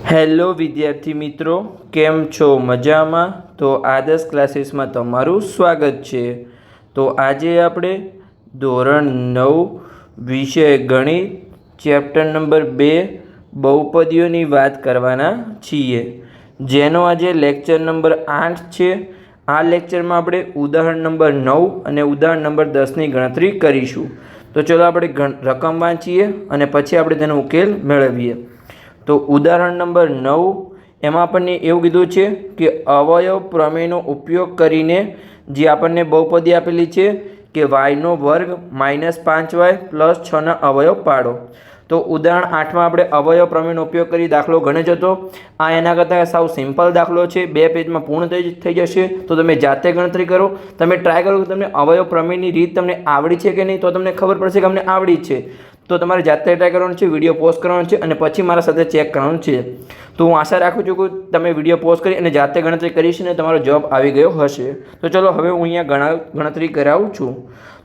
Hello વિદ્યાર્થી મિત્રો, કેમ છો? મજામાં? તો આદર્શ ક્લાસીસમાં તમારું સ્વાગત છે। તો આજે આપણે ધોરણ 9 વિષય ગણિત ચેપ્ટર નંબર 2 બહુપદીઓની વાત કરવાના છીએ, જેનો આજે લેક્ચર નંબર 8 છે। આ લેક્ચરમાં આપણે ઉદાહરણ નંબર 9 અને ઉદાહરણ નંબર 10ની ગણતરી કરીશું। તો ચલો આપણે રકમ વાંચીએ અને પછી આપણે તેનો ઉકેલ મેળવીએ। તો ઉદાહરણ નંબર 9 એમાં આપણને એવું કીધું છે કે અવયવ પ્રમેયનો ઉપયોગ કરીને જે આપણને બહુપદી આપેલી છે કે વાયનો વર્ગ -5y + 6ના અવયવ પાડો। તો ઉદાહરણ 8માં આપણે અવયવ પ્રમેયનો ઉપયોગ કરી દાખલો ગણી જતો। આ એના કરતાં સાવ સિમ્પલ દાખલો છે, 2 પેજમાં પૂર્ણ થઈ જશે। તો તમે જાતે ગણતરી કરો, તમે ટ્રાય કરો કે તમને અવયવ પ્રમેયની રીત તમને આવડી છે કે નહીં, તો તમને ખબર પડશે કે અમને આવડી છે। તો તમારે જાતે ટ્રાય કરવાનું છે, વિડીયો પોઝ કરવાનો છે અને પછી મારા સાથે ચેક કરવાનું છે। તો હું આશા રાખું છું કે તમે વિડીયો પોઝ કરી અને જાતે ગણતરી કરીશ ને તમારો જવાબ આવી ગયો હશે। તો ચલો હવે હું અહીંયા ગણતરી કરાવું છું।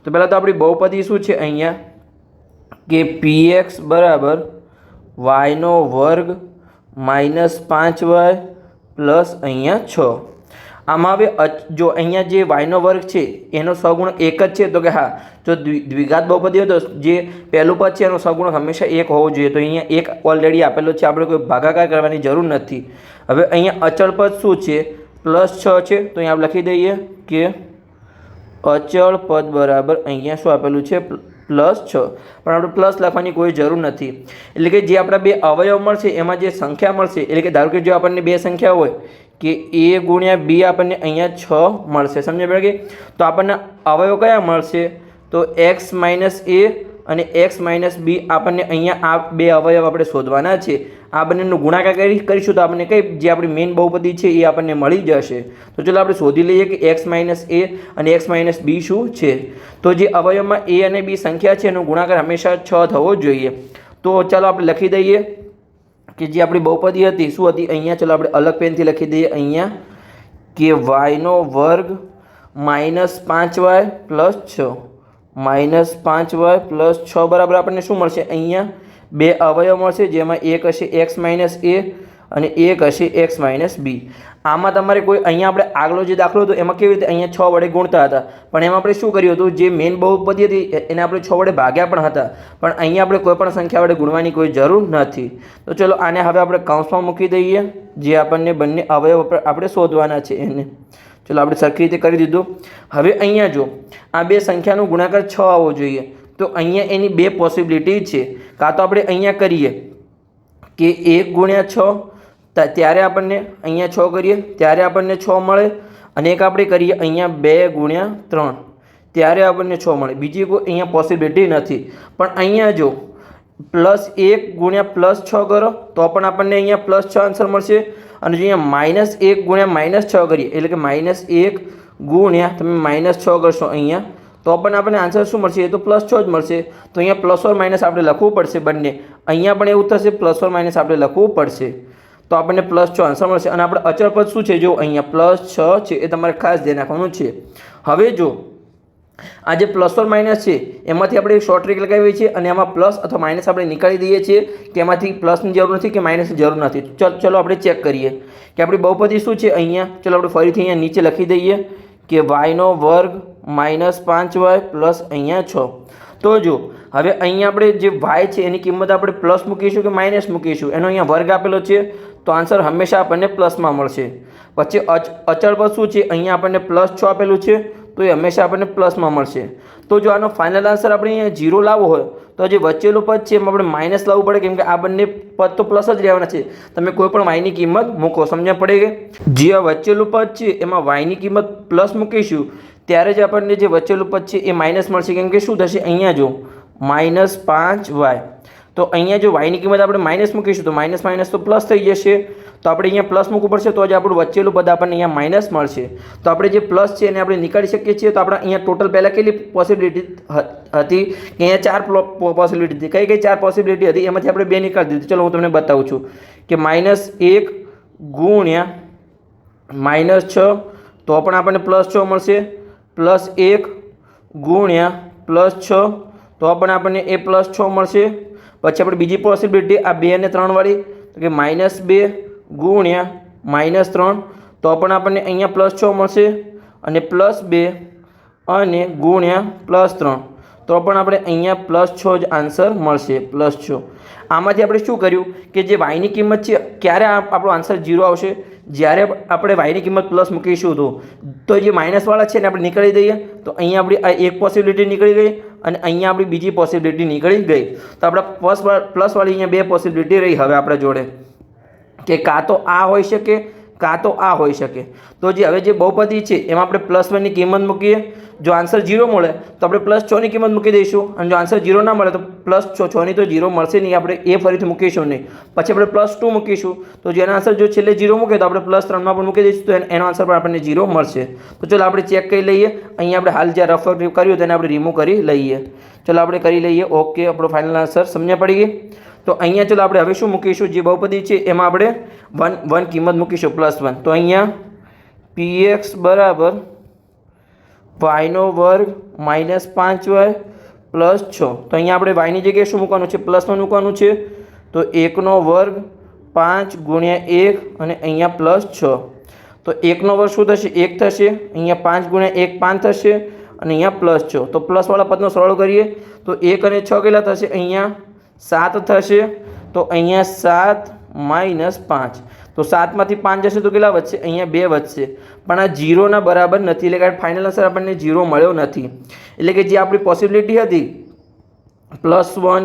તો પહેલાં તો આપણી બહુપદી શું છે અહીંયા કે px બરાબર વાયનો વર્ગ -5y પ્લસ અહીંયા 6। આમાં હવે જો અહીંયા જે વાયનો વર્ગ છે એનો સહગુણક 1 જ છે, તો કે હા, જો દ્વિઘાત બહુપદી હોય તો જે પહેલું પદ છે એનો સહગુણક હંમેશા 1 હોવો જોઈએ। તો અહીંયા 1 ઓલરેડી આપેલો છે, આપણે કોઈ ભાગાકાર કરવાની જરૂર નથી। હવે અહીંયા અચળ પદ શું છે? +6 છે। તો અહીંયા આપણે લખી દઈએ કે અચળ પદ બરાબર અહીંયા શું આપેલું છે? +6। પણ આપણે પ્લસ લખવાની કોઈ જરૂર નથી, એટલે કે જે આપણા બે અવયવ મળશે એમાં જે સંખ્યા મળશે, એટલે કે ધારો કે જો આપણને બે સંખ્યા હોય કે a ગુણ્યા b આપણને અહીંયા 6 મળશે, સમજ પડે કે? તો આપણને અવયવ કયા મળશે? તો x - a અને x - b આપણને અહીંયા આ બે અવયવ આપણે શોધવાના છે। આ બંનેનો ગુણાકાર કરીશું તો આપણને કઈ જે આપણી મેઇન બહુપદી છે એ આપણને મળી જશે। તો ચલો આપણે શોધી લઈએ કે x - a અને x - b શું છે। તો જે અવયવમાં a અને b સંખ્યા છે એનો ગુણાકાર હંમેશા 6 થવો જોઈએ। તો ચાલો આપણે લખી દઈએ કે જે આપણી બહુપદી હતી શું હતી અહીંયા, ચલો આપણે અલગ પેનથી લખી દઈએ અહીંયા કે yનો વર્ગ -5y + 6 -5y + 6 બરાબર આપણને શું મળશે? અહીંયા બે અવયવ મળશે, જેમાં એક હશે x - a અને એક હશે x - b। આમાં તમારે કોઈ અહીંયા આપણે આગલો જે દાખલો હતો એમાં કેવી રીતે અહીંયા 6 વડે ગુણતા હતા, પણ એમાં આપણે શું કર્યું હતું, જે મેઇન બહુપદી હતી એને આપણે 6 વડે ભાગ્યા પણ હતા, પણ અહીંયા આપણે કોઈ પણ સંખ્યા વડે ગુણવાની કોઈ જરૂર નથી। તો ચલો આને હવે આપણે કૌંસમાં મૂકી દઈએ, જે આપણને બંને અવયવ આપણે શોધવાના છે એને। ચલો આપણે સરખી રીતે કરી દીધું। હવે અહીંયા જો આ બે સંખ્યાનો ગુણાકાર 6 આવવો જોઈએ, તો અહીંયા એની બે પોસિબિલિટી છે। કાં તો આપણે અહીંયા કરીએ કે 1 ગુણ્યા 6 ત્યારે આપણને અહીંયા 6 કરીએ ત્યારે આપણને 6 મળે, અને એક આપણે કરીએ અહીંયા 2 ગુણ્યા 3 ત્યારે આપણને 6 મળે। બીજી કોઈ અહીંયા પોસિબિલિટી નથી। પણ અહીંયા જો +1 ગુણ્યા +6 કરો તો પણ આપણને અહીંયા +6 આન્સર મળશે, અને જો અહીંયા -1 ગુણ્યા -6 કરીએ એટલે કે -1 ગુણ્યા તમે -6 કરશો અહીંયા તો પણ આપણને આન્સર શું મળશે? એ તો +6 જ મળશે। તો અહીંયા પ્લસ ઓર માઇનસ આપણે લખવું પડશે બંને, અહીંયા પણ એવું થશે પ્લસ ઓર માઇનસ આપણે લખવું પડશે, તો આપણને +6 આન્સર મળશે। અને આપણે અચળ પદ શું છે? જો અહીંયા +6 છે, એ તમારે ખાસ ધ્યાન રાખવાનું છે। હવે જો આ જે પ્લસ ઓર માઇનસ છે એમાંથી આપણે એક શોર્ટ ટ્રીક લગાવીએ છીએ અને એમાં પ્લસ અથવા માઇનસ આપણે નીકાળી દઈએ છીએ કે એમાંથી પ્લસની જરૂર નથી કે માઇનસની જરૂર નથી। ચલો આપણે ચેક કરીએ કે આપણી બહુપદી શું છે અહીંયા। ચલો આપણે ફરીથી અહીંયા નીચે લખી દઈએ કે yનો વર્ગ -5y પ્લસ અહીંયા 6। તો જો હવે અહીંયા આપણે જે y છે એની કિંમત આપણે પ્લસ મૂકીશું કે માઇનસ મૂકીશું, એનો અહીંયા વર્ગ આપેલો છે તો આન્સર હંમેશા આપણને પ્લસમાં મળશે। પછી અચળ પદ શું છે? અહીંયા આપણને +6 આપેલું છે તો એ હંમેશા આપણને પ્લસમાં મળશે। તો જો આનો ફાઇનલ આન્સર આપણે અહીંયા 0 લાવવો હોય તો જે વચ્ચેલું પદ છે એમાં આપણે માઇનસ લાવવું પડે, કેમ કે આ બંને પદ તો પ્લસ જ રહેવાના છે। તમે કોઈ પણ yની કિંમત મૂકો, સમજણ પડે કે? જે વચ્ચેલું પદ છે એમાં yની કિંમત પ્લસ મૂકીશું ત્યારે જ આપણને જે વચ્ચેલું પદ છે એ માઇનસ મળશે, કેમ કે શું થશે અહીંયા જો -5y, તો અહીંયા જો yની કિંમત આપણે માઇનસ મૂકીશું તો માઇનસ માઇનસ તો પ્લસ થઈ જશે, તો આપણે અહીંયા પ્લસ મૂકવું પડશે તો જ આપણું વચ્ચેલું પદ આપણને અહીંયા માઇનસ મળશે। તો આપણે જે પ્લસ છે એને આપણે નીકાળી શકીએ છીએ। તો આપણે અહીંયા ટોટલ પહેલાં કેટલી પોસિબિલિટી હતી કે અહીંયા 4 પોસિબિલિટી હતી। કઈ 4 પોસિબિલિટી હતી? એમાંથી આપણે 2 નીકાળી દીધી। ચલો હું તમને બતાવું છું કે -1 ગુણ્યા -6 તો પણ આપણને +6 મળશે, +1 ગુણ્યા +6 તો પણ આપણને એ +6 મળશે। પછી આપણે બીજી પોસિબિલિટી આ 2 અને 3 વાળી, તો કે -2 ગુણ્યા -3 તો પણ આપણને અહીંયા +6 મળશે અને +2 અને ગુણ્યા +3 તો પણ આપણે અહીંયા +6 જ આન્સર મળશે +6. આમાંથી આપણે શું કર્યું કે જે વાયની કિંમત છે ક્યારે આપણો આન્સર 0 આવશે જ્યારે આપણે વાયની કિંમત પ્લસ મૂકીશું તો જે માઇનસવાળા છે ને આપણે નીકળી દઈએ તો અહીંયા આપણી આ એક પોસિબિલિટી નીકળી ગઈ અને અહીંયા આપણી બીજી પોસિબિલિટી નીકળી ગઈ. તો આપણા પ્લસવાળી અહીંયા બે પોસિબિલિટી રહી હવે આપણા જોડે કે કાં તો આ હોઈ શકે કાં તો આ હોઈ શકે. તો જે હવે જે બહુપદી છે એમાં આપણે +1ની કિંમત મૂકીએ. જો આન્સર 0 મળે તો આપણે +6ની કિંમત મૂકી દઈશું અને જો આન્સર 0 ના મળે તો +6ની તો 0 મળશે નહીં, આપણે એ ફરીથી મૂકીશું નહીં. પછી આપણે +2 મૂકીશું તો જેનો આન્સર જો છેલ્લે 0 મૂકે તો આપણે +3માં પણ મૂકી દઈશું તો એનો આન્સર પણ આપણને 0 મળશે. તો ચલો આપણે ચેક કરી લઈએ. અહીંયા આપણે હાલ જ્યાં રફ કર્યું તેને આપણે રિમૂવ કરી લઈએ. ચલો આપણે કરી લઈએ. ઓકે, આપણો ફાઇનલ આન્સર સમજ્યા પડી ગઈ. તો અહીંયા ચલો આપણે હવે શું મૂકીશું, જે બહુપદી છે એમાં આપણે 1 કિંમત મૂકીશું +1. તો અહીંયા px બરાબર y² -5y +6. તો અહીંયા આપણે yની જગ્યાએ શું મૂકવાનું છે, +1 મૂકવાનું છે. તો 1² 5 ગુણ્યા 1 અને અહીંયા +6. તો 1² શું થશે, 1 થશે. અહીંયા 5 ગુણ્યા 1 5 થશે અને અહીંયા +6. તો પ્લસવાળા પદનો સરળ કરીએ તો 1 અને 6 કેટલા થશે, અહીંયા 7 થશે. તો અહીંયા 7 -5. તો 7માંથી 5 જશે તો કેટલા વધશે, અહીંયા 2 વધશે. પણ આ 0ના બરાબર નથી એટલે કે ફાઇનલ આન્સર આપણને 0 મળ્યો નથી. એટલે કે જે આપણી પોસિબિલિટી હતી +1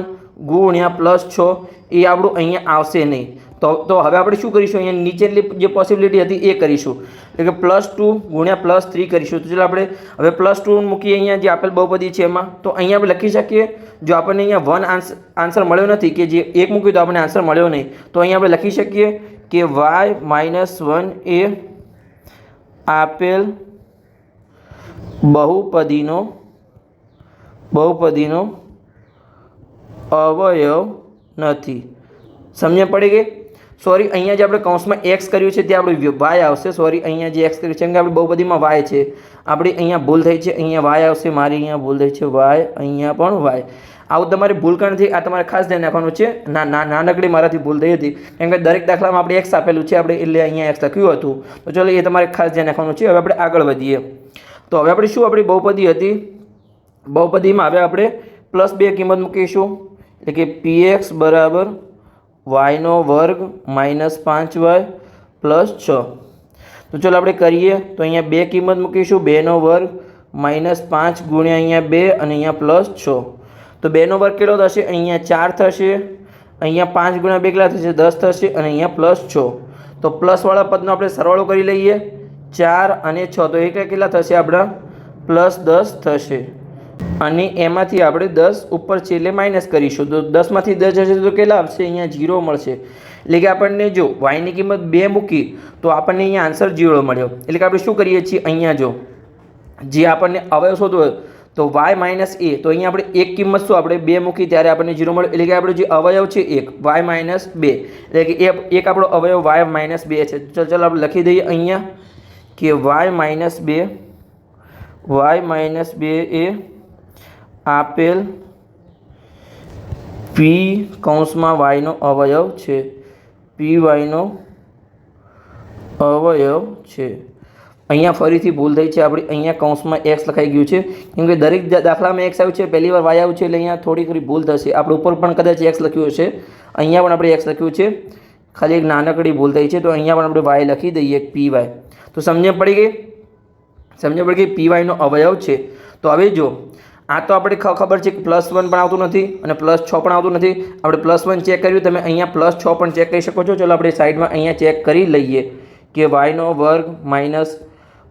ગુણ્યા +6 એ આપણું અહીંયા આવશે નહીં. તો હવે આપણે શું કરીશું, અહીંયા નીચેની જે પોસિબિલિટી હતી એ કરીશું એટલે કે +2 ગુણ્યા +3 કરીશું. તો ચાલો આપણે હવે +2 મૂકીએ અહીંયા જે આપેલ બહુપદી છે એમાં. તો અહીંયા આપણે લખી શકીએ જો આપણને અહીંયા 1 આન્સર મળ્યો નથી કે જે 1 મૂક્યું તો આપણને આન્સર મળ્યો નહીં, તો અહીંયા આપણે લખી શકીએ કે y -1 એ આપેલ બહુપદીનો અવયવ નથી. સમજણ પડી ગઈ. સોરી, અહીંયા જે આપણે કૌંસમાં x કર્યું છે ત્યાં આપણે y આવશે. સોરી, અહીંયા જે x કર્યું છે કે આપણે બહુપદીમાં y છે, આપણી અહીંયા ભૂલ થઈ છે, અહીંયા y આવશે. મારી અહીંયા ભૂલ થઈ છે y, અહીંયા પણ y. આવું તમારે ભૂલ નથી, આ તમારે ખાસ ધ્યાન રાખવાનું છે. નાનકડી મારાથી ભૂલ થઈ હતી કેમ કે દરેક દાખલામાં આપણે x આપેલું છે આપણે એટલે અહીંયા x લખ્યું હતું. તો ચલો એ તમારે ખાસ ધ્યાન રાખવાનું છે. હવે આપણે આગળ વધીએ. તો હવે આપણે શું આપણી બહુપદી હતી, બહુપદીમાં હવે આપણે +2 કિંમત મૂકીશું એટલે કે px બરાબર y² -5y +6. તો ચલો આપણે કરીએ. તો અહીંયા 2 કિંમત મૂકીશું, 2² -5 ગુણ્યા અહીંયા 2 અને અહીંયા +6. તો 2² કેટલો થશે, અહીંયા 4 થશે. અહીંયા 5 ગુણ્યા 2 કેટલા થશે, 10 થશે અને અહીંયા +6. તો પ્લસવાળા પદનો આપણે સરવાળો કરી લઈએ, 4 અને 6 તો એ કેટલા થશે આપણા +10 થશે. અને એમાંથી આપણે 10 ઉપર છેલ્લે માઇનસ કરીશું તો 10માંથી 10 જશે તો કેટલા આવશે, અહીંયા 0 મળશે. એટલે કે આપણને જો yની કિંમત 2 મૂકી તો આપણને અહીંયા આન્સર 0 મળ્યો. એટલે કે આપણે શું કરીએ છીએ, અહીંયા જો જે આપણને અવયવ શોધવો હોય તો y - a, તો અહીંયા આપણે એક કિંમત શું આપણે 2 મૂકી ત્યારે આપણને 0 મળે. એટલે કે આપણો જે અવયવ છે 1 y - 2 એટલે કે એક આપણો અવયવ y - 2 છે. ચાલો આપણે લખી દઈએ અહીંયા કે y - 2 એ આપેલ p કૌંસમાં y નો અવયવ છે, py નો અવયવ છે. અહીંયા ફરીથી ભૂલ થઈ છે આપણી, અહીંયા કૌંસમાં x લખાઈ ગયું છે કેમ કે દરેક દાખલામાં x આવ્યું છે, પહેલી વાર y આવ્યું છે એટલે અહીંયા થોડી ઘણી ભૂલ થશે. આપણે ઉપર પણ કદાચ x લખ્યું હશે, અહીંયા પણ આપણે x લખ્યું છે, ખાલી એક નાનકડી ભૂલ થઈ છે તો અહીંયા પણ આપણે y લખી દઈએ py. તો સમજણ પડી ગઈ py નો અવયવ છે. તો હવે જો આ તો આપણે ખબર છે કે +1 પણ આવતું નથી અને +6 પણ આવતું નથી. આપણે +1 ચેક કર્યું, તમે અહીંયા +6 પણ ચેક કરી શકો છો. ચલો આપણે સાઈડમાં અહીંયા ચેક કરી લઈએ કે y² -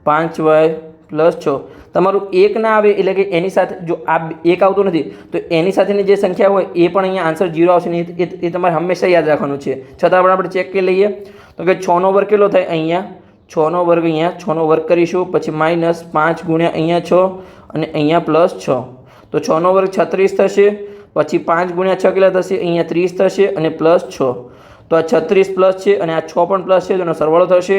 5y +6 તમારું 1 ના આવે એટલે કે એની સાથે જો આ 1 આવતું નથી તો એની સાથેની જે સંખ્યા હોય એ પણ અહીંયા આન્સર 0 આવશે નહીં. એ તમારે હંમેશા યાદ રાખવાનું છે. છતાં પણ આપણે ચેક કરી લઈએ તો કે 6² કેટલો થાય, અહીંયા 6² અહીંયા 6² કરીશું, પછી -5 ગુણ્યા અહીંયા 6 અને અહીંયા +6. તો 6² 36 થશે, પછી 5 ગુણ્યા 6 કેટલા થશે, અહીંયા 30 થશે અને +6. તો આ 36 પ્લસ છે અને આ 6 પણ પ્લસ છે તો એનો સરવાળો થશે.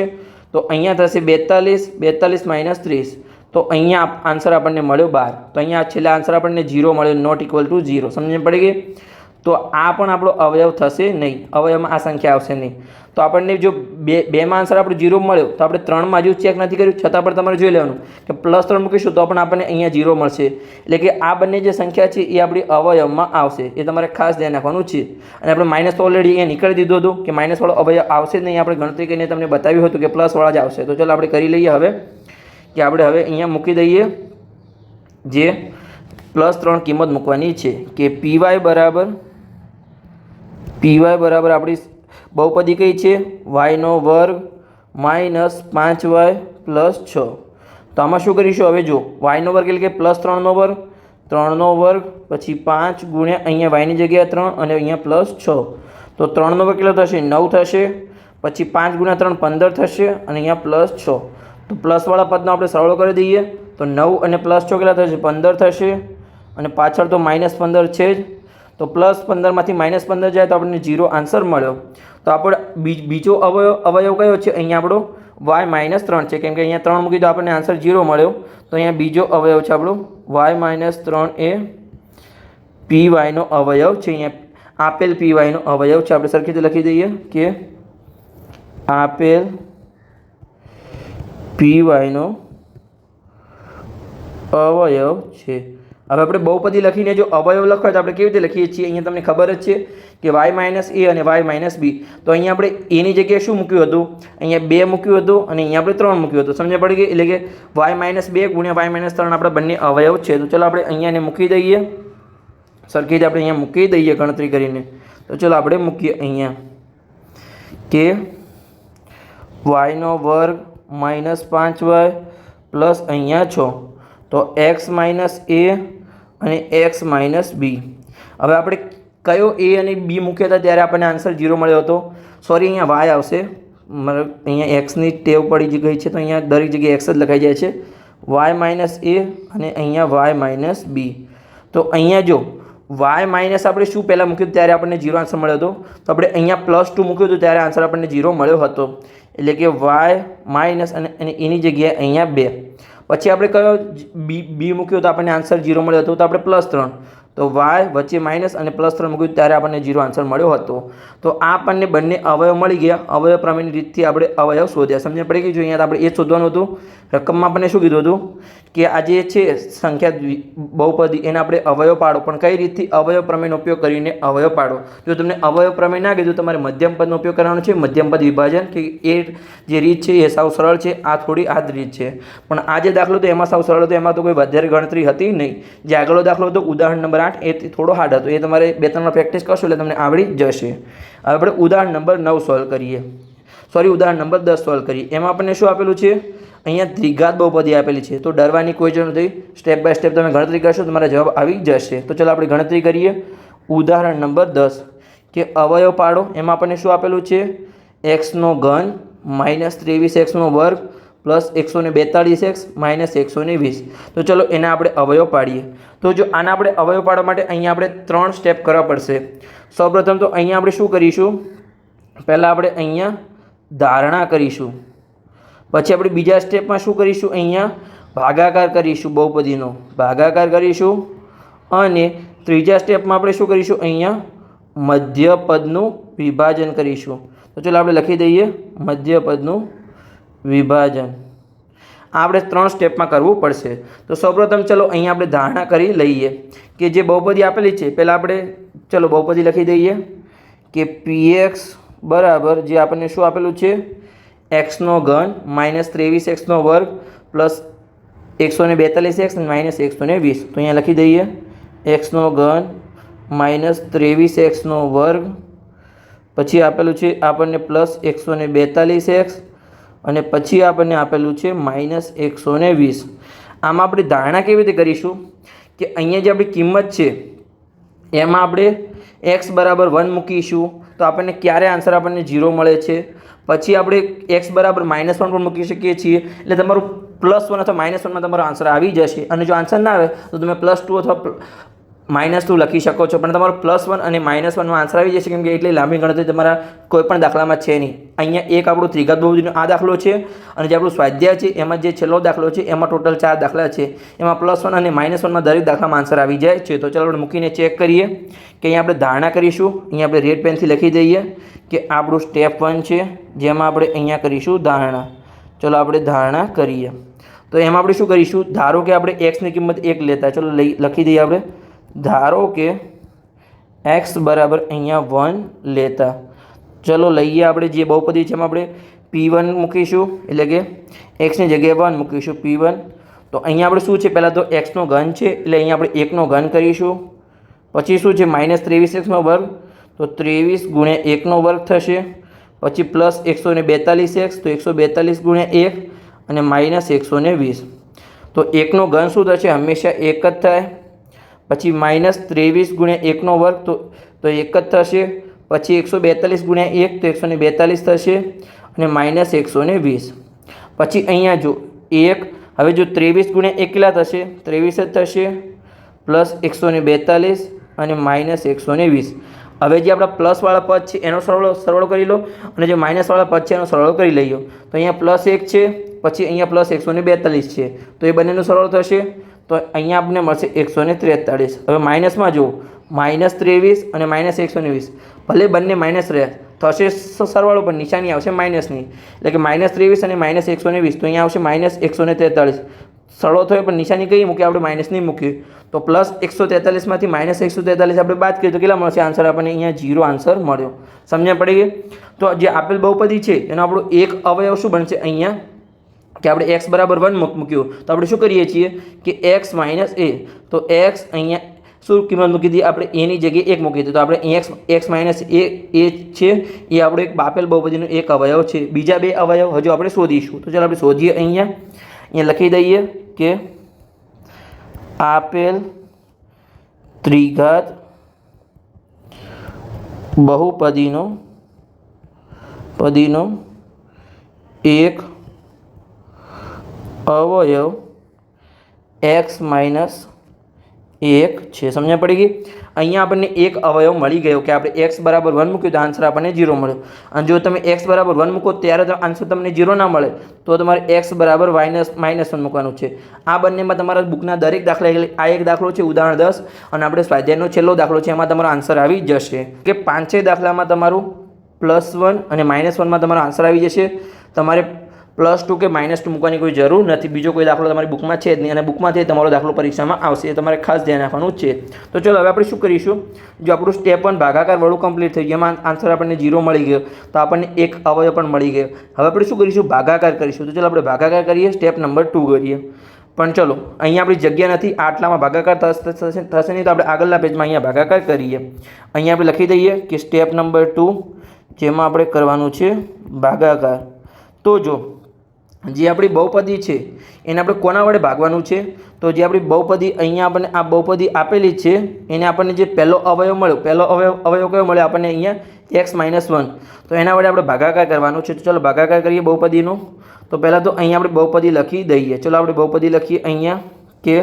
તો અહીંયા થશે 42 - 30. તો અહીંયા આન્સર આપણને મળ્યો 12. તો અહીંયા છેલ્લા આન્સર આપણને 0 મળ્યો, નોટ ઇક્વલ ટુ 0. સમજણ પડી ગઈ. તો આ પણ આપણો અવયવ થશે નહીં, અવયવમાં આ સંખ્યા આવશે નહીં. તો આપણને જો બેમાં આન્સર આપણે 0 મળ્યો તો આપણે 3માં હજુ ચેક નથી કર્યું, છતાં પણ તમારે જોઈ લેવાનું કે +3 મૂકીશું તો પણ આપણને અહીંયા 0 મળશે. એટલે કે આ બંને જે સંખ્યા છે એ આપણી અવયવમાં આવશે, એ તમારે ખાસ ધ્યાન રાખવાનું છે. અને આપણે માઇનસ તો ઓલરેડી અહીંયા નીકળી દીધું હતું કે માઇનસવાળો અવયવ આવશે જ નહીં, આપણે ગણતરી કરીને તમને બતાવ્યું હતું કે પ્લસવાળા જ આવશે. તો ચાલો આપણે કરી લઈએ હવે કે આપણે હવે અહીંયા મૂકી દઈએ જે +3 કિંમત મૂકવાની છે કે py બરાબર આપણી બહુપદી કઈ છે, y² - 5y + 6. તો આમાં શું કરીશું હવે જો y² એટલે કે +3² 3² પછી 5 ગુણ્યા અહીંયા yની જગ્યાએ 3 અને અહીંયા +6. તો 3² કેટલો થશે, 9 થશે. પછી 5 ગુણ્યા 3 15 થશે અને અહીંયા +6. તો પ્લસવાળા પદનો આપણે સરળ કરી દઈએ તો 9 અને +6 કેટલા થશે, 15 થશે. અને પાછળ તો -15 છે જ, તો +15 માંથી -15 જાય તો આપણને 0 આન્સર મળ્યો. તો આપણે બીજો અવયવ કયો છે, અહીંયા આપણો y-3 છે, કેમ કે અહીંયા 3 મૂકી તો આપણને આન્સર 0 મળ્યો. તો અહીંયા બીજો અવયવ છે આપણો y-3 એ py નો અવયવ છે. અહીંયા આપેલ py નો અવયવ છે, આપણે સરખી રીતે લખી દઈએ કે આપેલ py નો અવયવ છે. હવે આપણે બહુપદી લખીને જો અવયવ લખો તો આપણે કેવી રીતે લખીએ છીએ, અહીંયા તમને ખબર જ છે કે y - a અને y - b. તો અહીંયા આપણે એની જગ્યાએ શું મૂક્યું હતું, અહીંયા 2 મૂક્યું હતું અને અહીંયા આપણે 3 મૂક્યું હતું, સમજ પડી ગઈ. એટલે કે y - 2 ગુણ્યા y - 3 આપણા બંને અવયવ છે. તો ચલો આપણે અહીંયા ને મૂકી દઈએ, સરખી રીતે આપણે અહીંયા મૂકી દઈએ ગણતરી કરીને. તો ચલો આપણે મૂકીએ અહીંયા કે y² - 5y પ્લસ અહીંયા 6, તો x - a અને x - b. હવે આપણે કયો a અને b મૂક્યા હતા ત્યારે આપણને આન્સર 0 મળ્યો હતો. સોરી, અહીંયા y આવશે, મતલબ અહીંયા xની ટેવ પડી ગઈ છે તો અહીંયા દરેક જગ્યાએ x જ લખાઈ જાય છે. y - a અને અહીંયા y - b. તો અહીંયા જો y- આપણે શું પહેલાં મૂક્યું ત્યારે આપણને 0 આન્સર મળ્યો હતો, તો આપણે અહીંયા +2 મૂક્યું હતું ત્યારે આન્સર આપણને 0 મળ્યો હતો. એટલે કે y- અને એની જગ્યાએ અહીંયા 2. પછી આપણે કયો b મૂક્યો તો આપણને આન્સર 0 મળ્યો હતો, તો આપણે +3. તો y વચ્ચે માઇનસ અને +3 મૂક્યું ત્યારે આપણને 0 આન્સર મળ્યો હતો. તો આ આપણને બંને અવયવ મળી ગયા. અવયવ પ્રમેયની રીતથી આપણે અવયવ શોધ્યા, સમજ પડી ગઈ. જો અહીંયા આપણે એ શોધવાનું હતું, રકમમાં આપણને શું કીધું હતું કે આ જે છે સંખ્યા બહુપદી એને આપણે અવયવ પાડો, પણ કઈ રીતથી અવયવ પ્રમેયનો ઉપયોગ કરીને અવયવ પાડો. જો તમને અવયવ પ્રમેય ના કીધું, તમારે મધ્યમ પદનો ઉપયોગ કરવાનો છે, મધ્યમ પદ વિભાજન, કે એ જે રીત છે એ સાવ સરળ છે. આ થોડી આ જ રીત છે, પણ આ જે દાખલો હતો એમાં સાવ સરળ હતો, એમાં તો કોઈ વધારે ગણતરી હતી નહીં. જે આગળનો દાખલો હતો ઉદાહરણ નંબર 8 એ થોડો હાર્ડ હતો, એ તમારે 2-3 પ્રેક્ટિસ કરશો એટલે તમને આવડી જશે. હવે આપણે ઉદાહરણ નંબર 9 સોલ્વ કરીએ, સોરી ઉદાહરણ નંબર 10 સોલ્વ કરીએ. એમાં આપણને શું આપેલું છે, અહીંયા દ્વિઘાત બહુપદી આપેલી છે. તો ડરવાની કોઈ જરૂર નથી, સ્ટેપ બાય સ્ટેપ તમે ગણતરી કરશો તમારા જવાબ આવી જશે. તો ચાલો આપણે ગણતરી કરીએ. ઉદાહરણ નંબર 10 કે અવયવ પાડો. એમાં આપણને શું આપેલું છે, x³ - 23x² પ્લસ 142x - 120. તો ચલો એના આપણે અવયવ પાડીએ. તો જો આના આપણે અવયવ પાડવા માટે અહીંયા આપણે 3 સ્ટેપ કરવા પડશે. સૌપ્રથમ તો અહીંયા આપણે શું કરીશું, પહેલાં આપણે અહીંયા ધારણા કરીશું. પછી આપણે બીજા સ્ટેપમાં શું કરીશું, અહીંયા ભાગાકાર કરીશું, બહુપદીનો ભાગાકાર કરીશું. અને ત્રીજા સ્ટેપમાં આપણે શું કરીશું, અહીંયા મધ્યપદનું વિભાજન કરીશું. તો ચલો આપણે લખી દઈએ મધ્યપદનું વિભાજન. આ આપણે 3 સ્ટેપમાં કરવું પડશે. તો સૌપ્રથમ ચલો અહીંયા આપણે ધારણા કરી લઈએ કે જે બહુપદી આપેલી છે, પહેલાં આપણે ચલો બહુપદી લખી દઈએ કે px બરાબર જે આપણને શું આપેલું છે, x³ - 23x² પ્લસ 142x અને -120. તો અહીંયા લખી દઈએ x³ - 23x², પછી આપેલું છે આપણને પ્લસ 142x અને પછી આપણને આપેલું છે -120. આમાં આપણે ધારણા કેવી રીતે કરીશું કે અહીંયા જે આપણી કિંમત છે એમાં આપણે x બરાબર 1 મૂકીશું તો આપણને ક્યારે આન્સર આપણને 0 મળે છે. પછી આપણે x બરાબર -1 પણ મૂકી શકીએ છીએ, એટલે તમારું +1 અથવા -1માં તમારો આન્સર આવી જશે. અને જો આન્સર ના આવે તો તમે +2 અથવા -2 લખી શકો છો, પણ તમારો +1 અને -1નો આન્સર આવી જશે, કેમ કે એટલી લાંબી ગણતરી તમારા કોઈ પણ દાખલામાં છે નહીં. અહીંયા એક આપણું ત્રિઘાત બહુપદીનો આ દાખલો છે, અને જે આપણું સ્વાધ્યાય છે એમાં જે છેલ્લો દાખલો છે એમાં ટોટલ 4 દાખલા છે. એમાં +1 અને -1માં દરેક દાખલામાં આન્સર આવી જાય છે. તો ચાલો આપણે મૂકીને ચેક કરીએ કે અહીંયા આપણે ધારણા કરીશું. અહીંયા આપણે રેડ પેનથી લખી દઈએ કે આપણું સ્ટેપ 1 છે, જેમાં આપણે અહીંયા કરીશું ધારણા. ચલો આપણે ધારણા કરીએ. તો એમાં આપણે શું કરીશું, ધારો કે આપણે એક્સની કિંમત 1 લેતા. ચલો લખી દઈએ આપણે, ધારો કે x બરાબર અહીંયા 1 લેતા. ચલો લઈએ આપણે જે બહુપદી છે એમાં આપણે p1 મૂકીશું, એટલે કે xની જગ્યાએ 1 મૂકીશું p1. તો અહીંયા આપણે શું છે, પહેલાં તો xનો ઘન છે એટલે અહીંયા આપણે 1નો ઘન કરીશું. પછી શું છે, -23x નો વર્ગ, તો 23 × 1નો વર્ગ થશે. પછી +142x, તો 142 × 1 અને -120. તો 1નો ઘન શું થશે, હંમેશા 1 જ થાય. પછી -23 × 1નો વર્ગ, તો 1 જ થશે. પછી 142 × 1, તો 142 થશે, અને -120. પછી અહીંયા જો 1, હવે જો 23 × 1 કેટલા થશે, 23 જ થશે, +142 અને -120. હવે જે આપણા પ્લસવાળા પદ છે એનો સરવાળો કરી લો, અને જે માઇનસવાળા પદ છે એનો સરવાળો કરી લઈએ. તો અહીંયા +1 છે, પછી અહીંયા +142 છે, તો એ બંનેનો સરવાળો થશે. તો અહીંયા આપણને મળશે 143. હવે માઇનસમાં જુઓ, -23 અને -120, ભલે બંને માઇનસ રહ્યા, થશે સરવાળો પણ નિશાની આવશે માઇનસની, એટલે કે -23 અને -120. તો અહીંયા આવશે -143. સરળો થયો પણ નિશાની કઈ મૂકી, આપણે માઇનસની મૂકી. તો +143માંથી -143 આપણે બાદ કરીએ તો કેટલા મળશે આન્સર, આપણને અહીંયા 0 આન્સર મળ્યો. સમજણ પડી ગઈ? તો જે આપેલ બહુપદી છે એનો આપણો એક અવયવ શું બનશે, અહીંયા કે આપણે x બરાબર 1 મૂક્યું, તો આપણે શું કરીએ છીએ કે x - a, તો x અહીંયા શું કિંમત મૂકી હતી આપણે, a ની જગ્યાએ 1 મૂકી હતી. તો આપણે x - a છે એ આપણો એક આપેલ બહુપદીનો એક અવયવ છે. બીજા બે અવયવ હજુ આપણે શોધીશું. તો ચાલો આપણે શોધીએ. અહીંયા લખી દઈએ કે આપેલ ત્રિઘાત બહુપદીનો એક અવયવ x - 1 છે. સમજણ પડી ગઈ? અહીંયા આપણને એક અવયવ મળી ગયો કે આપણે x બરાબર 1 મૂક્યું તો આન્સર આપણને 0 મળ્યો. અને જો તમે x બરાબર 1 મૂકો ત્યારે તો આન્સર તમને 0 ના મળે, તો તમારે x બરાબર -1 મૂકવાનું છે. આ બંનેમાં તમારા બુકના દરેક દાખલા, આ એક દાખલો છે ઉદાહરણ 10, અને આપણે સ્વાધ્યાયનો છેલ્લો દાખલો છે, એમાં તમારો આન્સર આવી જશે. કે 5 દાખલામાં તમારું +1 અને -1માં તમારો આન્સર આવી જશે. તમારે +2 કે -2 મૂકવાની કોઈ જરૂર નથી. બીજો કોઈ દાખલો તમારી બુકમાં છે જ નહીં, અને બુકમાંથી તમારો દાખલો પરીક્ષામાં આવશે, એ તમારે ખાસ ધ્યાન રાખવાનું છે. તો ચલો હવે આપણે શું કરીશું, જો આપણું સ્ટેપ 1 ભાગાકાર વાળું કમ્પ્લીટ થઈ ગયું, એમાં આન્સર આપણને 0 મળી ગયો, તો આપણને એક અવયવ પણ મળી ગયો. હવે આપણે શું કરીશું, ભાગાકાર કરીશું. તો ચલો આપણે ભાગાકાર કરીએ, સ્ટેપ નંબર 2 કરીએ. પણ ચલો અહીંયા આપણી જગ્યા નથી, આટલામાં ભાગાકાર થશે નહીં, તો આપણે આગળના પેજમાં અહીંયા ભાગાકાર કરીએ. અહીંયા આપણે લખી દઈએ કે સ્ટેપ નંબર 2, જેમાં આપણે કરવાનું છે ભાગાકાર. તો જો જે આપણી બહુપદી છે એને આપણે કોના વડે ભાગવાનું છે, તો જે આપણી બહુપદી અહીંયા આપણને આ બહુપદી આપેલી છે એને આપણને જે પહેલો અવયવ મળ્યો, પહેલો અવયવ કયો મળ્યો આપણને, અહીંયા x - 1, તો એના વડે આપણે ભાગાકાર કરવાનો છે. તો ચલો ભાગાકાર કરીએ બહુપદીનો. તો પહેલાં તો અહીંયા આપણે બહુપદી લખી દઈએ. ચલો આપણે બહુપદી લખીએ અહીંયા કે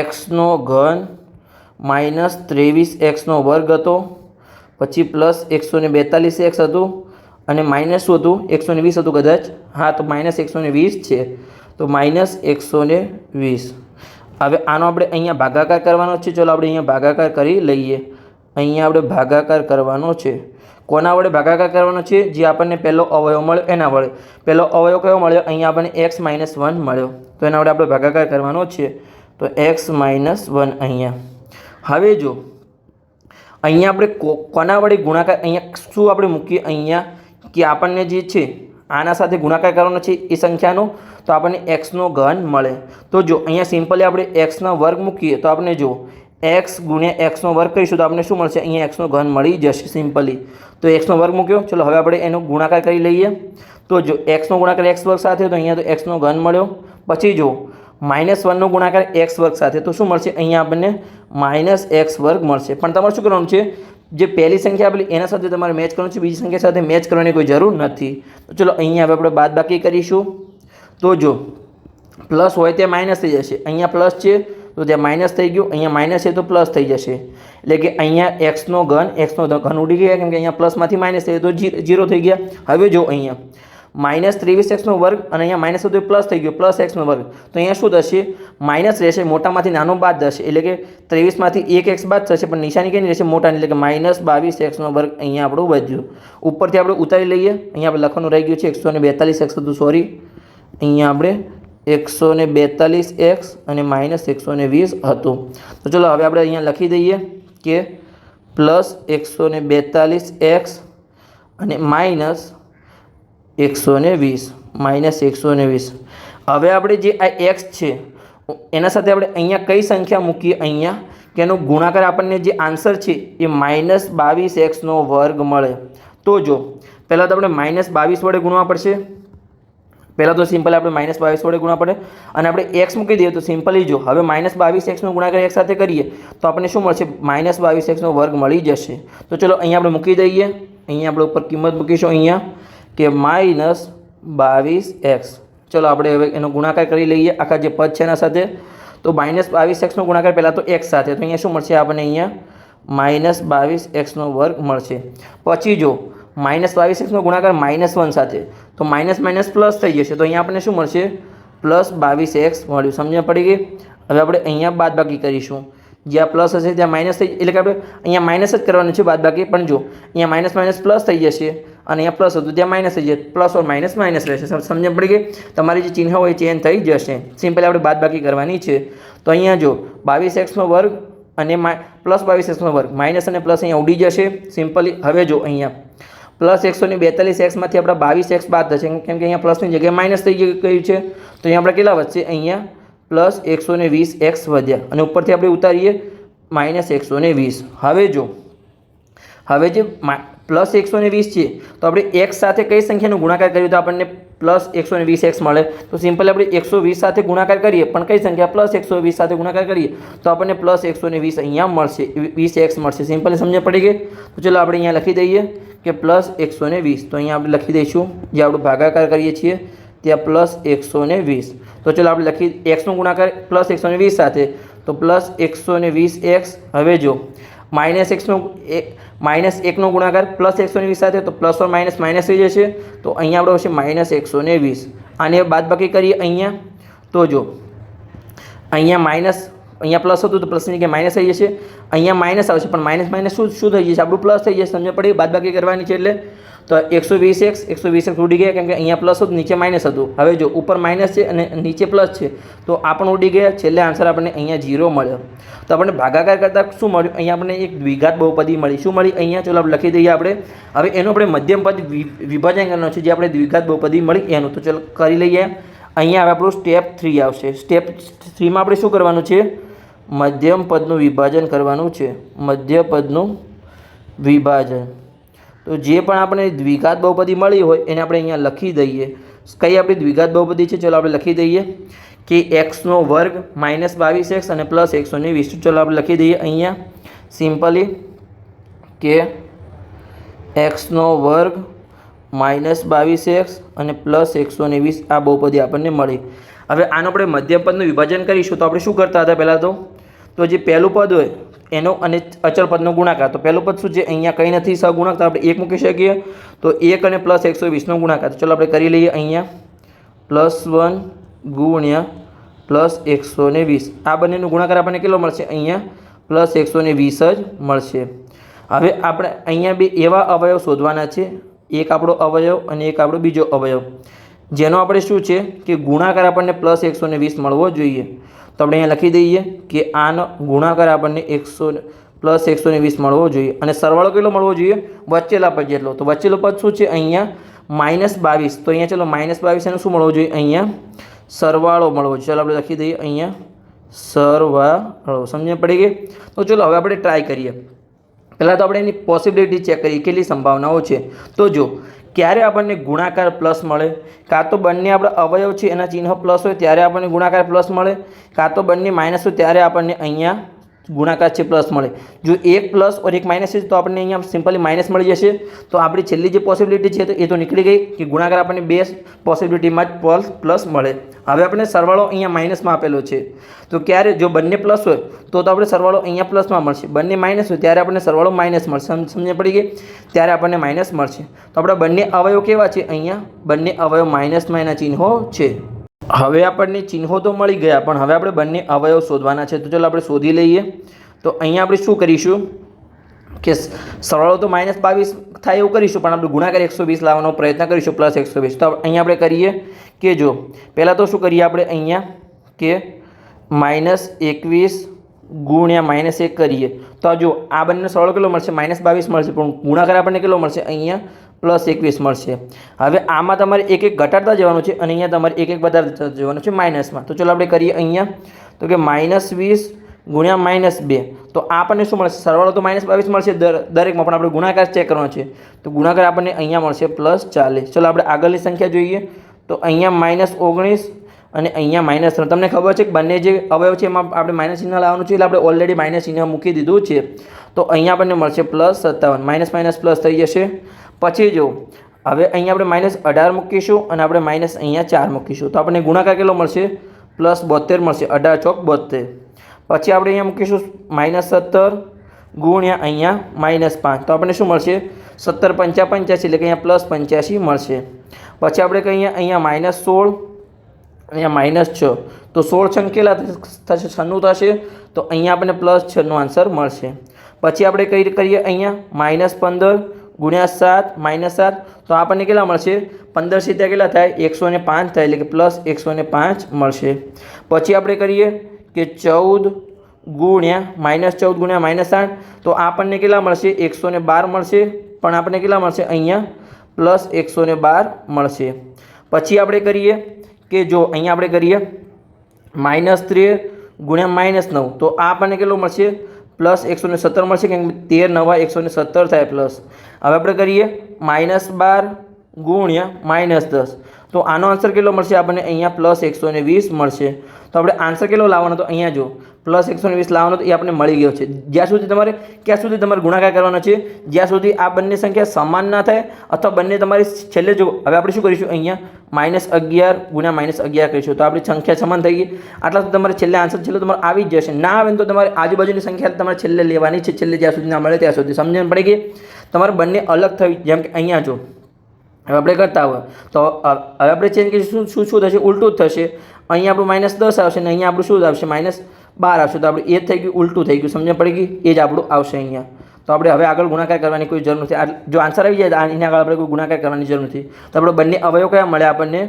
x નો ઘન -23x² હતો, પછી +142x હતું, અને માઇનસ શું હતું, 120 હતું કદાચ. હા, તો -120 છે, તો -120. હવે આનો આપણે અહીંયા ભાગાકાર કરવાનો છે. ચલો આપણે અહીંયા ભાગાકાર કરી લઈએ. અહીંયા આપણે ભાગાકાર કરવાનો છે. કોના વડે ભાગાકાર કરવાનો છે, જે આપણને પહેલો અવયવ મળ્યો એના વડે. પહેલો અવયવ કયો મળ્યો, અહીંયા આપણને x - 1 મળ્યો, તો એના વડે આપણે ભાગાકાર કરવાનો છે. તો x - 1 અહીંયા. હવે જો અહીંયા આપણે કોના વડે ગુણાકાર, અહીંયા શું આપણે મૂકીએ, અહીંયા કે આપણને જે છે આના સાથે ગુણાકાર કરવાનો છે એ સંખ્યાનો, તો આપણને x નો ઘન મળે. તો જો અહીંયા સિમ્પલી આપણે x નો વર્ગ મૂકીએ તો આપણે જો x × x નો વર્ગ કરીશું તો આપણને શું મળશે, અહીંયા x નો ઘન મળી જશે સિમ્પલી. તો x નો વર્ગ મૂક્યો. ચલો હવે આપણે એનો ગુણાકાર કરી લઈએ. તો જો x નો ગુણાકાર x વર્ગ સાથે, તો અહીંયા તો x નો ઘન મળ્યો. પછી જો -1 નો ગુણાકાર x વર્ગ સાથે, તો શું મળશે, અહીંયા આપણને -x² મળશે. પણ તમારે શું કરવાનું છે, જે પહેલી સંખ્યા આપેલી એના સાથે તમારે મેચ કરવાનું છે, બીજી સંખ્યા સાથે મેચ કરવાની કોઈ જરૂર નથી. તો ચલો અહીંયા હવે આપણે બાદબાકી કરીશું. તો જો પ્લસ હોય તે માઇનસ થઈ જશે, અહીંયા પ્લસ છે તો ત્યાં માઇનસ થઈ ગયું, અહીંયા માઇનસ છે તો પ્લસ થઈ જશે, એટલે કે અહીંયા એક્સનો ઘન ઉડી ગયા, કેમ કે અહીંયા પ્લસમાંથી માઇનસ થઈ તો 0 થઈ ગયા. હવે જો અહીંયા માઇનસ 23x² અને અહીંયા માઇનસ તો પ્લસ થઈ ગયો, પ્લસ x², તો અહીંયા શું થશે, માઇનસ રહેશે, મોટામાંથી નાનો બાદ થશે, એટલે કે 23માંથી 1x બાદ થશે, પણ નિશાની કેની રહેશે, મોટાની, એટલે કે માઇનસ 22x² અહીંયા આપણું વધ્યું. ઉપરથી આપણે ઉતારી લઈએ, અહીંયા આપણે લખવાનું રહી ગયું છે 142x હતું, સોરી, અહીંયા આપણે 142x અને માઇનસ 120 હતું. તો ચલો હવે આપણે અહીંયા લખી દઈએ કે પ્લસ 142x અને માઇનસ 120, માઇનસ 120. હવે આપણે જે આ એક્સ છે એના સાથે આપણે અહીંયા કઈ સંખ્યા મૂકીએ, અહીંયા કે એનો ગુણાકાર આપણને જે આન્સર છે એ માઇનસ 22x² મળે. તો જો પહેલાં તો આપણે માઇનસ 22 વડે ગુણવા પડશે, પહેલાં તો સિમ્પલ આપણે માઇનસ 22 વડે ગુણવા પડે, અને આપણે એક્સ મૂકી દઈએ તો સિમ્પલી જો હવે માઇનસ 22x ગુણાકાર એક સાથે કરીએ તો આપણને શું મળશે, માઇનસ 22x² મળી જશે. તો ચલો અહીંયા આપણે મૂકી દઈએ, અહીંયા આપણે ઉપર કિંમત મૂકીશું અહીંયા કે માઇનસ 22x. ચલો આપણે હવે એનો ગુણાકાર કરી લઈએ આખા જે પદ છે એના સાથે. તો માઇનસ 22x ગુણાકાર પહેલાં તો x સાથે, તો અહીંયા શું મળશે આપણને, અહીંયા માઇનસ 22x² મળશે. પછી જો માઇનસ 22x ગુણાકાર -1 સાથે, તો માઇનસ માઇનસ પ્લસ થઈ જશે, તો અહીંયા આપણને શું મળશે, પ્લસ 22x મળ્યું. સમજણ પડી ગઈ. હવે આપણે અહીંયા બાદબાકી કરીશું, જ્યાં પ્લસ હશે ત્યાં માઇનસ થઈ, એટલે કે આપણે અહીંયા માઇનસ જ કરવાનું છે બાદબાકી, પણ જો અહીંયા માઇનસ માઇનસ પ્લસ થઈ જશે અને અહીંયા પ્લસ હતું ત્યાં માઇનસ થઈ જશે, પ્લસ ઓર માઇનસ માઇનસ રહેશે. સમજણ પડી ગઈ. તમારી જે ચિહ્ન હોય એ ચેન્જ થઈ જશે. સિમ્પલી આપણે બાદબાકી કરવાની છે. તો અહીંયા જો 22x² અને પ્લસ 22x², માઇનસ અને પ્લસ અહીંયા ઉડી જશે સિમ્પલી. હવે જો અહીંયા પ્લસ 142x આપણા 22x બાદ થશે, કેમ કે અહીંયા પ્લસની જગ્યાએ માઇનસ થઈ ગયું છે, તો અહીંયા આપણે કેટલા વધશે, અહીંયા પ્લસ 120x વધ્યા, અને ઉપરથી આપણે ઉતારીએ માઇનસ 120. હવે જો હવે જે પ્લસ 120 છે તો આપણે x સાથે કઈ સંખ્યાનો ગુણાકાર કર્યો તો આપણને પ્લસ 120x મળે. તો સિમ્પલ આપણે 120 સાથે ગુણાકાર કરીએ, પણ કઈ સંખ્યા, પ્લસ 120 સાથે ગુણાકાર કરીએ તો આપણને પ્લસ 120 અહીંયા મળશે, 20x મળશે. સિમ્પલી સમજ પડી ગઈ. તો ચલો આપણે અહીંયા લખી દઈએ કે પ્લસ 120. તો અહીંયા આપણે લખી દઈશું, જે આપણે ભાગાકાર કરીએ છીએ ત્યાં પ્લસ 120. તો ચલો આપણે લખી એક્સનો ગુણાકાર પ્લસ 120 સાથે, તો પ્લસ 120x. હવે જો માઇનસ 1નો ગુણાકાર પ્લસ 120 સાથે, તો પ્લસ ઓર માઇનસ માઇનસ થઈ જશે, તો અહીંયા આપણે આવશે માઇનસ 120. આને બાદબાકી કરીએ અહીંયા, તો જો અહીંયા માઇનસ, અહીંયા પ્લસ હતું તો પ્લસની જગ્યાએ માઇનસ થઈ જશે, અહીંયા માઇનસ આવશે, પણ માઇનસ માઇનસ શું થઈ જશે, આપણું પ્લસ થઈ જશે. સમજ પડી. બાદબાકી કરવાની છે એટલે તો 120x ઉડી ગયા, કેમ કે અહીંયા પ્લસ હતું નીચે માઇનસ હતું. હવે જો ઉપર માઇનસ છે અને નીચે પ્લસ છે, તો આ પણ ઉડી ગયા. છેલ્લે આન્સર આપણને અહીંયા 0 મળ્યો. તો આપણને ભાગાકાર કરતાં શું મળ્યું, અહીંયા આપણને એક દ્વિઘાત બહુપદી મળી. શું મળી અહીંયા, ચલો આપણે લખી દઈએ આપણે. હવે એનું આપણે મધ્યમ પદ વિભાજન કરવાનું છે, જે આપણે દ્વિઘાત બહુપદી મળી એનું. તો ચલો કરી લઈએ. અહીંયા હવે આપણું સ્ટેપ 3 આવશે. સ્ટેપ 3માં આપણે શું કરવાનું છે, મધ્યમ પદનું વિભાજન કરવાનું છે. મધ્ય પદનું વિભાજન. તો જે પણ આપણે દ્વિઘાત બહુપદી મળી હોય એને આપણે અહીંયા લખી દઈએ. કઈ આપણી દ્વિઘાત બહુપદી છે, ચલો આપણે લખી દઈએ કે x² માઇનસ 22x અને પ્લસ 120. ચલો આપણે લખી દઈએ અહીંયા સિમ્પલી કે x² માઇનસ 22x અને પ્લસ 120 આ બહુપદી આપણને મળી. હવે આનો આપણે મધ્યમ પદનું વિભાજન કરીશું. તો આપણે શું કરતા હતા પહેલાં, તો જે પહેલું પદ હોય એનો અને અચળ પદનો ગુણાકાર. તો પહેલું પદ શું છે, અહીંયા કંઈ નથી, સહગુણક, તો આપણે 1 મૂકી શકીએ. તો 1 અને પ્લસ 120નો ગુણાકાર. તો ચલો આપણે કરી લઈએ અહીંયા +1 ગુણ્યા પ્લસ 120. આ બંનેનો ગુણાકાર આપણને કેટલો મળશે, અહીંયા પ્લસ 120 જ મળશે. હવે આપણે અહીંયા બે એવા અવયવ શોધવાના છે, એક આપણો અવયવ અને એક આપણો બીજો અવયવ, જેનો આપણે શું છે કે ગુણાકાર આપણને પ્લસ 120 મળવો જોઈએ. તો આપણે અહીંયા લખી દઈએ કે આનો ગુણાકાર આપણને પ્લસ 120 મળવો જોઈએ, અને સરવાળો કેટલો મળવો જોઈએ, વચ્ચેલા પદ જેટલો. તો વચ્ચેલો પદ શું છે, અહીંયા -22. તો અહીંયા ચલો -22 એનું શું મળવું જોઈએ, અહીંયા સરવાળો મળવો જોઈએ. ચાલો આપણે લખી દઈએ અહીંયા સરવાળો. સમજ પડી ગઈ. તો ચલો હવે આપણે ટ્રાય કરીએ. પહેલાં તો આપણે એની પોસિબિલિટી ચેક કરીએ, કેટલી સંભાવનાઓ છે. તો જો ક્યારે આપણને ગુણાકાર પ્લસ મળે, કાં તો બંને આપણા અવયવ છે એના ચિહ્ન પ્લસ હોય ત્યારે આપણને ગુણાકાર પ્લસ મળે, કાં તો બંને માઇનસ હોય ત્યારે આપણને અહીંયા ગુણાકાર છે પ્લસ મળે. જો એક પ્લસ और એક માઇનસ છે તો આપણને અહીંયા સિમ્પલી માઇનસ મળી જશે. તો આપણી છેલ્લી જે પોસિબિલિટી છે તો એ તો નીકળી ગઈ કે ગુણાકાર આપણને બે પોસિબિલિટીમાં જ પ્લસ મળે. હવે આપણે સરવાળો અહીંયા માઇનસમાં આપેલો છે તો ક્યારે જો બંને પ્લસ હોય તો આપણે સરવાળો અહીંયા પ્લસમાં મળશે, બંને માઇનસ હોય ત્યારે આપણને સરવાળો માઇનસ મળશે. સમજ પડી ગઈ? ત્યારે આપણને માઇનસ મળશે. તો આપણા બંને અવયવ કેવા છે? અહીંયા બંને અવયવ માઇનસમાં એના ચિહ્નો છે. હવે આપણને ચિહ્નો તો મળી ગયા પણ હવે આપણે બંને અવયવ શોધવાના છે. તો ચાલો આપણે શોધી લઈએ. તો અહીંયા આપણે શું કરીશું કે સરવાળો તો -22 થાય એવું કરીશું પણ આપણે ગુણાકાર 120 લાવવાનો પ્રયત્ન કરીશું પ્લસ 120. તો અહીંયા આપણે કરીએ કે જો પહેલાં તો શું કરીએ આપણે અહીંયા કે -21 ગુણ્યા -1 કરીએ તો જો આ બંને સરવાળો કેટલો મળશે? -22 મળશે પણ ગુણાકાર આપણને કેટલો મળશે? અહીંયા +21 મળશે. હવે આમાં તમારે એક એક ઘટાડતા જવાનું છે અને અહીંયા તમારે એક એક વધારતા જવાનું છે માઇનસમાં. તો ચાલો આપણે કરીએ અહીંયા તો કે -20 ગુણ્યા -2 તો આપણને શું મળશે? સરવાળો તો -22 મળશે દરેકમાં પણ આપણે ગુણાકાર ચેક કરવાનો છે. તો ગુણાકાર આપણને અહીંયા મળશે +40. ચલો આપણે આગળની સંખ્યા જોઈએ. તો અહીંયા -19 અને અહીંયા -3. તમને ખબર છે કે બંને જે અવયવ છે એમાં આપણે માઇનસ ચિહ્ન લાવવાનું છે એટલે આપણે ઓલરેડી માઇનસ ચિહ્ન મૂકી દીધું છે. તો અહીંયા આપણને મળશે +57. માઇનસ માઇનસ પ્લસ થઈ જશે. પછી જો હવે અહીંયા આપણે -18 મૂકીશું અને આપણે અહીંયા 4 મૂકીશું તો આપણને ગુણાકાર કેટલો મળશે? +72 મળશે. 18 ચોક 72. પછી આપણે અહીંયા મૂકીશું -17 ગુણ્યા અહીંયા -5 તો આપણને શું મળશે? 17 × 5 = 85 એટલે કે અહીંયા +85 મળશે. પછી આપણે કહીએ અહીંયા -16 અહીંયા -6 તો 16 છંગ કેટલા થશે? 96 થશે. તો અહીંયા આપણને +6 નો આન્સર મળશે. પછી આપણે કઈ કરીએ અહીંયા -15 ગુણ્યા 7 -7 તો આપણને કેટલા મળશે? 15 સીધા કેટલા થાય? 105 થાય એટલે કે +105 મળશે. પછી આપણે કરીએ કે 14 ગુણ્યા -14 ગુણ્યા -8 તો આપણને કેટલા મળશે? 112 મળશે પણ આપણને કેટલા મળશે? અહીંયા +112 મળશે. પછી આપણે કરીએ કે જો અહીંયા આપણે કરીએ -13 ગુણ્યા -9 તો આ આપણને કેટલું મળશે? +117 મળશે કેમ કે 13 × 9 = 117 થાય પ્લસ. હવે આપણે કરીએ -12 ગુણ્યા -10 તો આનો આન્સર કેટલો મળશે? આપણને અહીંયા +120 મળશે. તો આપણે આન્સર કેટલો લાવવાનો? તો અહીંયા જો +120 લાવવાનો તો એ આપણને મળી ગયો છે. જ્યાં સુધી તમારે ગુણાકાર કરવાનો છે જ્યાં સુધી આ બંને સંખ્યા સમાન ના થાય અથવા બંને તમારી છેલ્લે જો હવે આપણે શું કરીશું અહીંયા -11 ગુણ્યા -11 કરીશું તો આપણી સંખ્યા સમાન થઈ ગઈ. આટલા સુધી તમારે છેલ્લે આન્સર તમારે આવી જ જશે. ના આવે તો તમારે આજુબાજુની સંખ્યા તમારે છેલ્લે લેવાની છે, છેલ્લે જ્યાં સુધી ના મળે ત્યાં સુધી. સમજણ પડી ગઈ? તમારે બંને અલગ થઈ જેમ કે અહીંયા જો હવે આપણે કરતા હોય તો હવે આપણે ચેન્જ કરીશું શું થશે? ઉલટું જ થશે. અહીંયા આપણું -10 આવશે અને અહીંયા આપણું શું આવશે? -12 આવશે. તો આપણે એ જ થઈ ગયું, ઉલટું થઈ ગયું. સમજણ પડી ગઈ? એ જ આપણું આવશે અહીંયા. તો આપણે હવે આગળ ગુણાકાર કરવાની કોઈ જરૂર નથી. જો આન્સર આવી જાય એના આગળ આપણે કોઈ ગુણાકાર કરવાની જરૂર નથી. તો આપણે બંને અવયવ કયા મળે આપણને?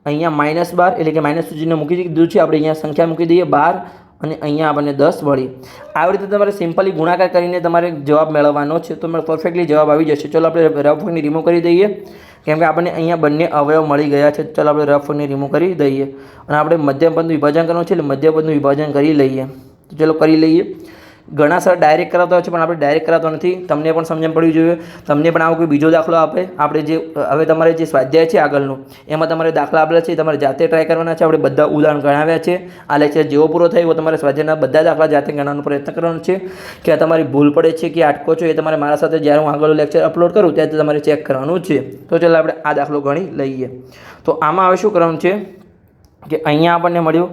અહીંયા -12 એટલે કે માઇનસ સૂચિને મૂકી દીધું છે. આપણે અહીંયા સંખ્યા મૂકી દઈએ 12 અને અહીંયા આપણને 10 મળી. આવી રીતે તમારે સિમ્પલી ગુણાકાર કરીને તમારે જવાબ મેળવવાનો છે. તો તમારે પરફેક્ટલી જવાબ આવી જશે. ચલો આપણે રફ વર્કને રિમૂવ કરી દઈએ કેમ કે આપણને અહીંયા બંને અવયવ મળી ગયા છે. ચાલો આપણે રફ વર્કને રિમૂવ કરી દઈએ અને આપણે મધ્યમ પદનું વિભાજન કરવાનું છે એટલે મધ્યમ પદનું વિભાજન કરી લઈએ. તો ચલો કરી લઈએ. ઘણા સર ડાયરેક્ટ કરાવતા હોય છે પણ આપણે ડાયરેક્ટ કરાવતો નથી. તમને પણ સમજણ પડવી જોઈએ. તમને પણ આવો કોઈ બીજો દાખલો આપે આપણે જે હવે તમારે જે સ્વાધ્યાય છે આગળનું એમાં તમારે દાખલા આપેલા છે તમારે જાતે ટ્રાય કરવાના છે. આપણે બધા ઉદાહરણ ગણાવ્યા છે. આ લેક્ચર જેવો પૂરો થાય એવો તમારે સ્વાધ્યાયના બધા દાખલા જાતે ગણવાનો પ્રયત્ન કરવાનો છે કે તમારી ભૂલ પડે છે કે અટકો છો એ તમારે મારા સાથે જ્યારે હું આગળનું લેક્ચર અપલોડ કરું ત્યારે તમારે ચેક કરવાનું છે. તો ચાલો આપણે આ દાખલો ગણી લઈએ. તો આમાં હવે શું કરવાનું છે કે અહીંયા આપણને મળ્યું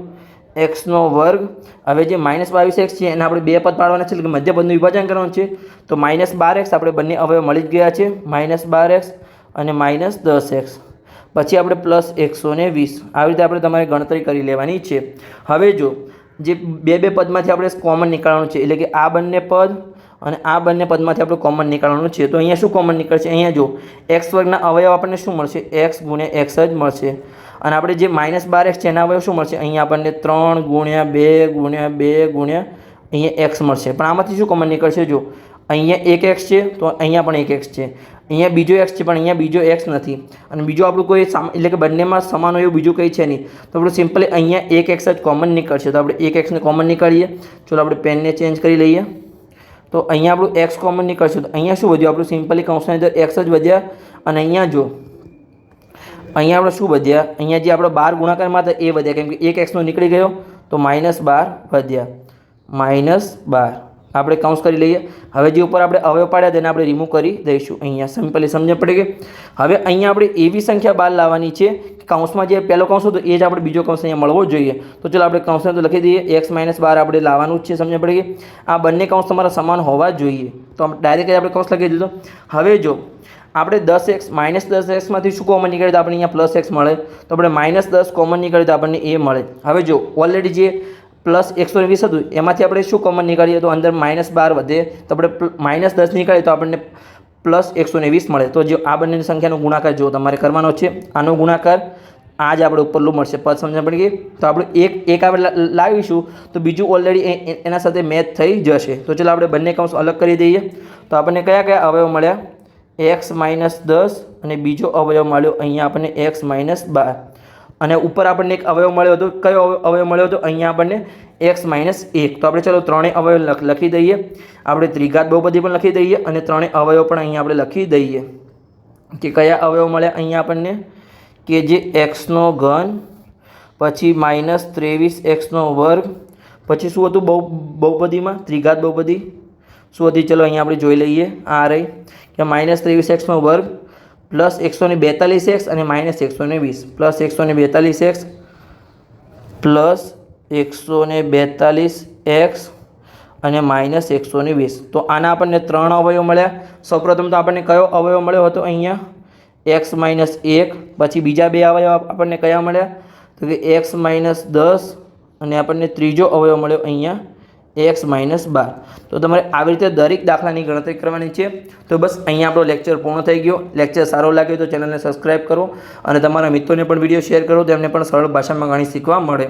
x². હવે જે -22x છે એને આપણે બે પદ પાડવાના છે એટલે કે મધ્ય પદનું વિભાજન કરવાનું છે. તો -12x આપણે બંને અવયવ મળી જ ગયા છે. -12x અને -10x પછી આપણે +120 આવી રીતે આપણે તમારે ગણતરી કરી લેવાની છે. હવે જો જે બે પદમાંથી આપણે કોમન નીકાળવાનું છે એટલે કે આ બંને પદ અને આ બંને પદમાંથી આપણે કોમન નીકાળવાનું છે. તો અહીંયા શું કોમન નીકળશે? અહીંયા જો x² અવયવ આપણને શું મળશે? x × x જ મળશે. અને આપણે જે -12x છે એના અવયવ શું મળશે? અહીંયા આપણને 3 × 2 × 2 × અહીંયા x મળશે. પણ આમાંથી શું કોમન નીકળશે? જો અહીંયા એક x છે તો અહીંયા પણ એક x છે. અહીંયા બીજો x છે પણ અહીંયા બીજો x નથી અને બીજો આપણું કોઈ એટલે કે બંનેમાં સમાન હોય એવું બીજું કંઈ છે નહીં. તો આપણે સિમ્પલી અહીંયા એક x જ કોમન નીકળશે. તો આપણે એક xને કોમન નીકાળીએ. ચલો આપણે પેનને ચેન્જ કરી લઈએ. તો અહીંયા આપણું x કોમન નીકળશે. તો અહીંયા શું વધ્યું? આપણું સિમ્પલી કૌંસની અંદર x જ વધ્યા અને અહીંયા જો અહીંયા આપણે શું વધ્યા? અહીંયા જે આપણે 12 ગુણાકારમાં હતા એ વધ્યા કેમ કે એક xનો નીકળી ગયો તો -12 વધ્યા. -12 આપણે કૌંસ કરી લઈએ। હવે જે ઉપર આપણે અવયવ પાડ્યા તેને આપણે રિમૂવ કરી દઈશું। અહીંયા સિમ્પલી સમજ પડી ગઈ। હવે અહીંયા આપણે એવી સંખ્યા બહાર લાવવાની છે કે કૌંસમાં જે પહેલો કૌંસ હતો એ જ આપણે બીજો કૌંસ અહીંયા મળવો જોઈએ। તો ચલો આપણે કૌંસને તો લખી દઈએ, x - 12 આપણે લાવવાનું જ છે, સમજ પડી ગઈ। આ બંને કૌંસ તમારા સમાન હોવા જોઈએ, તો ડાયરેક્ટ આપણે કૌંસ લખી દીધો। હવે જો આપણે 10x -10xમાંથી શું કોમન નીકળે તો આપણે અહીંયા +x મળે, તો આપણે -10 કોમન નીકળે તો આપણને એ મળે। હવે જો ઓલરેડી જે +120 હતું એમાંથી આપણે શું કોમન નીકાળીએ તો અંદર -12 વધે, તો આપણે -10 નીકળીએ તો આપણને +120 મળે। તો જો આ બંનેની સંખ્યાનો ગુણાકાર જો તમારે કરવાનો છે, આનો ગુણાકાર આ જ આપણે ઉપરલું મળશે, પદ સમજ પડી ગઈ। તો આપણે એક આપણે લાવીશું તો બીજું ઓલરેડી એના સાથે મેચ થઈ જશે। તો ચાલો આપણે બંને કૌંસ અલગ કરી દઈએ। તો આપણને કયા કયા અવયવ મળ્યા, x - 10 અને બીજો અવયવ મળ્યો અહીંયા આપણને x - 12 અને ઉપર આપણને એક અવયવ મળ્યો હતો, કયો અવયવ મળ્યો હતો અહીંયા આપણને x - 1। તો આપણે ચલો ત્રણેય અવયવ લખી દઈએ, આપણે ત્રિઘાત બહુપદી પણ લખી દઈએ અને ત્રણેય અવયવ પણ અહીંયા આપણે લખી દઈએ કે કયા અવયવ મળ્યા અહીંયા આપણને, કે જે x3 પછી -23x², પછી શું હતું બહુપદીમાં, ત્રિઘાત બહુપદી શું હતી ચલો અહીંયા આપણે જોઈ લઈએ। આ રહી કે -23x² પ્લસ 142x અને -120 પ્લસ 142x પ્લસ 142x અને -120। તો આના આપણને ત્રણ અવયવ મળ્યા। સૌપ્રથમ તો આપણને કયો અવયવ મળ્યો હતો અહીંયા, x - 1, પછી બીજા બે અવયવ આપણને કયા મળ્યા તો કે x - 10 અને આપણને ત્રીજો અવયવ મળ્યો અહીંયા x - 12। તો તમારે આવી રીતે દરેક દાખલાની ગણતરી કરવાની છે। તો બસ અહીંયા આપણો લેક્ચર પૂર્ણ થઈ ગયો। લેક્ચર સારો લાગ્યો તો ચેનલને સબસ્ક્રાઈબ કરો અને તમારા મિત્રોને પણ વિડીયો શેર કરો, તો એમને પણ સરળ ભાષામાં ગણિત શીખવા મળે।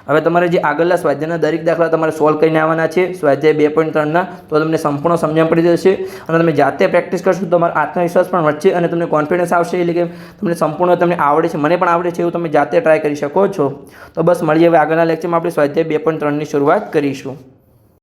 હવે તમારે જે આગળના સ્વાધ્યાયના દરેક દાખલા તમારે સોલ્વ કરીને આવવાના છે સ્વાધ્યાય 2.3ના, તો તમને સંપૂર્ણ સમજણ પડી જશે અને તમે જાતે પ્રેક્ટિસ કરશો તો તમારો આત્મવિશ્વાસ પણ વધશે અને તમને કોન્ફિડન્સ આવશે, એટલે કે તમને સંપૂર્ણ તમને આવડે છે, મને પણ આવડે છે એવું તમે જાતે ટ્રાય કરી શકો છો। તો બસ મળીએ હવે આગળના લેક્ચરમાં આપણે સ્વાધ્યાય 2.3ની શરૂઆત કરીશું।